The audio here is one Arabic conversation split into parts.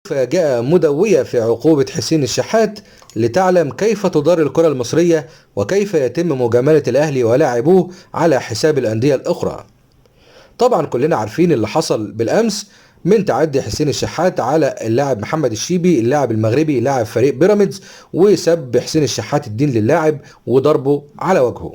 مفاجأة مدوية في عقوبة حسين الشحات لتعلم كيف تدار الكرة المصرية وكيف يتم مجاملة الأهلي ولاعبوه على حساب الأندية الأخرى. طبعا كلنا عارفين اللي حصل بالأمس من تعدي حسين الشحات على اللاعب محمد الشيبي اللاعب المغربي لاعب فريق بيراميدز، وسب حسين الشحات الدين للاعب وضربه على وجهه.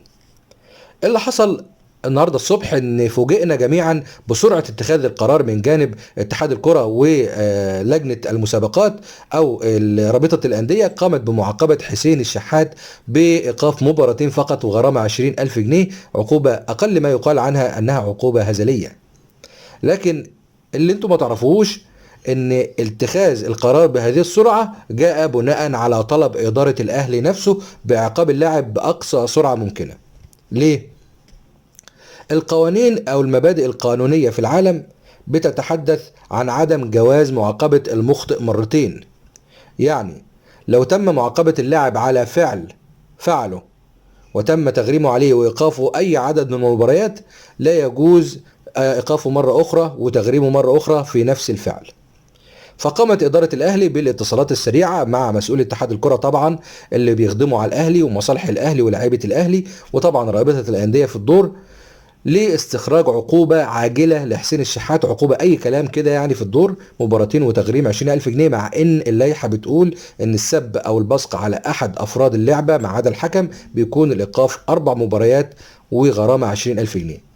اللي حصل النهارده الصبح ان فوجئنا جميعا بسرعه اتخاذ القرار من جانب اتحاد الكره ولجنه المسابقات او رابطه الانديه، قامت بمعاقبه حسين الشحات بايقاف مباراتين فقط وغرامه 20,000 جنيه، عقوبه اقل ما يقال عنها انها عقوبه هزليه. لكن اللي انتم ما تعرفوش ان اتخاذ القرار بهذه السرعه جاء بناء على طلب اداره الاهلي نفسه باعقاب اللاعب باقصى سرعه ممكنه. ليه؟ القوانين او المبادئ القانونية في العالم بتتحدث عن عدم جواز معاقبة المخطئ مرتين. يعني لو تم معاقبة اللاعب على فعله وتم تغريمه عليه وايقافه اي عدد من المباريات، لا يجوز ايقافه مرة اخرى وتغريمه مرة اخرى في نفس الفعل. فقامت إدارة الأهلي بالاتصالات السريعة مع مسؤول اتحاد الكرة طبعا اللي بيخدموا على الأهلي ومصالح الأهلي ولاعيبة الأهلي، وطبعا رابطة الأندية في الدور، لاستخراج عقوبة عاجلة لحسين الشحات. عقوبة أي كلام كده يعني في الدور، مباراتين وتغريم 20,000 جنيه، مع إن اللائحة بتقول إن السب أو البصق على أحد أفراد اللعبة ما عدا الحكم بيكون الإيقاف 4 مباريات وغرامة 20,000 جنيه.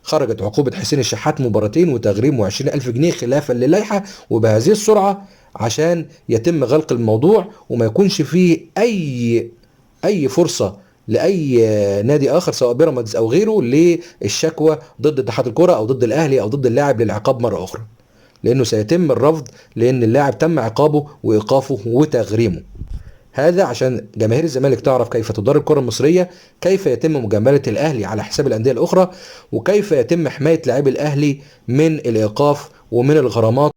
خرجت عقوبة حسين الشحات مباراتين وتغريم 20,000 جنيه خلافا للائحة وبهذه السرعة عشان يتم غلق الموضوع وما يكونش فيه أي فرصة لأي نادي آخر سواء بيراميدز أو غيره للشكوى ضد اتحاد الكرة أو ضد الأهلي أو ضد اللاعب للعقاب مرة أخرى، لأنه سيتم الرفض لأن اللاعب تم عقابه وإيقافه وتغريمه. هذا عشان جماهير الزمالك تعرف كيف تدار الكرة المصرية، كيف يتم مجاملة الأهلي على حساب الأندية الأخرى، وكيف يتم حماية لاعبي الأهلي من الإيقاف ومن الغرامات